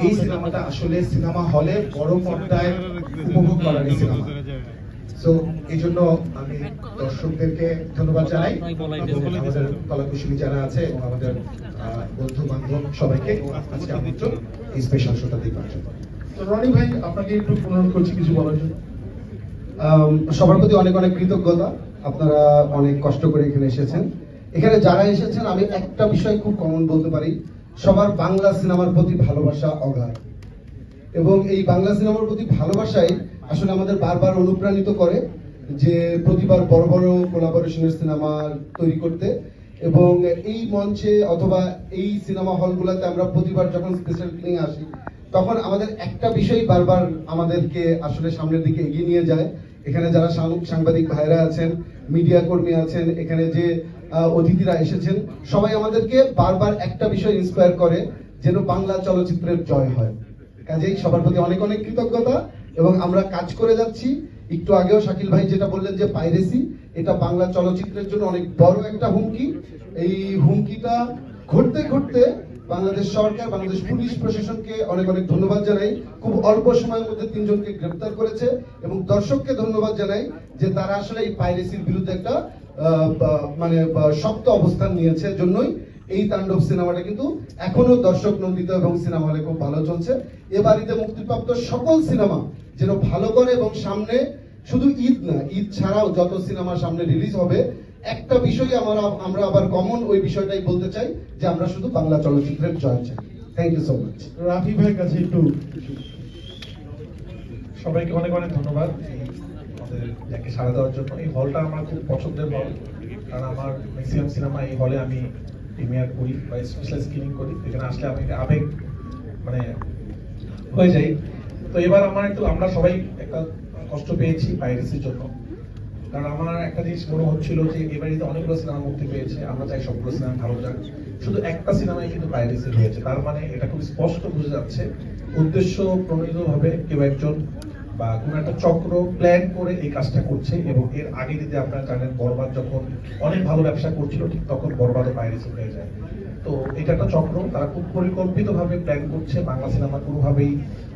এই সিনেমাটা আসলে সিনেমা হলে বড় পর্দায় উপভোগ করার সিনেমা। সো এই জন্য আমি দর্শকদেরকে ধন্যবাদ জানাই এবং আমাদের কলাকুশলী যারা আছে এবং আমাদের বন্ধু বান্ধব সবাইকে আজকে আমন্ত্রণ এই স্পেশাল শোটা দেখবার জন্য। তো রনি ভাই, আপনাকে একটু অনুরোধ করছি কিছু বলার জন্য। সবার প্রতি অনেক অনেক কৃতজ্ঞতা, আপনারা অনেক কষ্ট করে এখানে এসেছেন। এখানে যারা এসেছেন আমি একটা বিষয় খুব কমন বলতে পারি, সবার বাংলা সিনেমার প্রতি ভালোবাসা অগাধ, এবং এই বাংলা সিনেমার প্রতি ভালোবাসাই আসলে আমাদের বারবার অনুপ্রাণিত করে যে প্রতিবার বড় বড় কোলাবোরেশনের সিনেমা তৈরি করতে। এবং এই মঞ্চে অথবা এই সিনেমা হলগুলোতে আমরা প্রতিবার যখন স্পেশাল স্ক্রিনিং আসি তখন আমাদের একটা বিষয় বারবার আমাদেরকে আসলে সামনের দিকে এগিয়ে নিয়ে যায়। এখানে যারা সাংবাদিক ভাইরা আছেন, মিডিয়া কর্মী আছেন, এখানে যে অতিথিরা এসেছেন, সবাই আমাদেরকে বারবার একটা বিষয় ইন্সপায়ার করে, যেন বাংলা চলচ্চিত্রের জয় হয়। কাজেই সবার প্রতি অনেক অনেক কৃতজ্ঞতা এবং আমরা কাজ করে যাচ্ছি। একটু আগেও শাকিল ভাই যেটা বললেন যে পাইরেসি, এটা বাংলা চলচ্চিত্রের জন্য অনেক বড় একটা হুমকি। এই হুমকিটা ঘটতে ঘটতে বাংলাদেশ সরকার, বাংলাদেশ পুলিশ প্রশাসনকে অনেক অনেক ধন্যবাদ জানাই, খুব অল্প সময়ের মধ্যে 3 জনকে গ্রেফতার করেছে। এবং দর্শককে ধন্যবাদ জানাই যে তারা আসলে এই পাইরেসির বিরুদ্ধে একটা মানে শক্ত অবস্থান নিয়েছে, জন্যই এই তাণ্ডব সিনেমাটা কিন্তু এখনো দর্শক নন্দিত এবং সিনেমা হলে খুব ভালো চলছে। এবারিতে মুক্তিপ্রাপ্ত সকল সিনেমা যেন ভালো করে এবং সামনে শুধু ঈদ না, ঈদ ছাড়াও যত সিনেমা সামনে রিলিজ হবে, একটা বিষয় আমরা আবার কমন ওই বিষয়টাই বলতে চাই যে আমরা শুধু বাংলা চলচ্চিত্রের জয় চাই। Thank you so much. Rafi ভাইয়ের কাছে একটু। সবাইকে অনেক অনেক ধন্যবাদ আমাদের যাকে সাড়া দেওয়ার জন্য। এই হলটা আমার খুব পছন্দের হল, কারণ আমার ম্যাক্সিমাম সিনেমা এই হলে আমি প্রিমিয়ার করি বা স্পেশাল স্ক্রিনিং করি। এখানে আসলে আমি আবেগ মানে হয়ে যাই। তো এবার আমরা সবাই একটা কষ্ট পেয়েছি পাইরেসির জন্য, কারণ আমার একটা জিনিস মনে হচ্ছিল যে এবারে তো অনেকগুলো সিনেমা মুক্তি পেয়েছে, আমরা চাই সবগুলো সিনেমা ভালো যাক, শুধু একটা সিনেমায় কিন্তু পাইরেসি হয়েছে। তার মানে এটা খুব স্পষ্ট বোঝা যাচ্ছে উদ্দেশ্য প্রণোদিত ভাবে কেউ একজন বা কোন একটা চক্র প্ল্যান করে এই কাজটা করছে। এবং এর আগে যদি আপনারা জানেন, বরবাদ যখন অনেক ভালো ব্যবসা করছিল, ঠিক তখন বরবাদও পাইরেসি হয়ে যায়। তো এটা একটা চক্র, তারা খুব পরিকল্পিত ভাবে প্ল্যান করছে। বাংলা সিনেমা কোনোভাবেই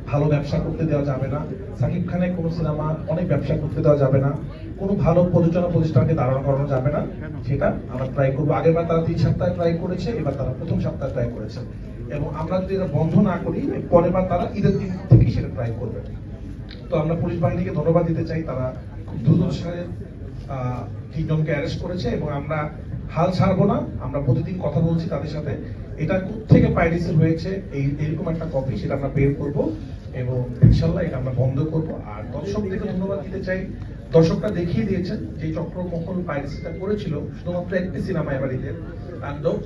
ভালো ব্যবসা করতে দেওয়া যাবে না, সাকিব খানের কোনো সিনেমা অনেক ব্যবসা করতে দেওয়া যাবে না, কোনো ভালো প্রযোজনা প্রতিষ্ঠানকে দাঁড়ানো করানো যাবে না। সেটা আমরা ট্রাই করবো। আগেরবার তারা 3 সপ্তাহে ট্রাই করেছে, এবার তারা প্রথম সপ্তাহে ট্রাই করেছে। এবং আমরা যদি এটা বন্ধ না করি, পরের বার তারা ঈদের দিন থেকেই সেটা ট্রাই করবে। তো আমরা পুলিশ বাহিনীকে ধন্যবাদ দিতে চাই, তারা খুব দ্রুত 3 জনকে অ্যারেস্ট করেছে এবং আমরা হাল ছাড়বো না। আমরা প্রতিদিন কথা বলছি তাদের সাথে, এটা কোত্থেকে পাইরেসি হয়েছে এইরকম একটা কপি সেটা আমরা বের করব এবং ইনশাল্লাহ এটা আমরা বন্ধ করব। আর দর্শকদেরকে ধন্যবাদ দিতে চাই, দর্শকরা দেখিয়ে দিয়েছেন যে চক্রমহল পাইরেসিটা করেছিল শুধুমাত্র একটি সিনেমা এবারিতে তাণ্ডব।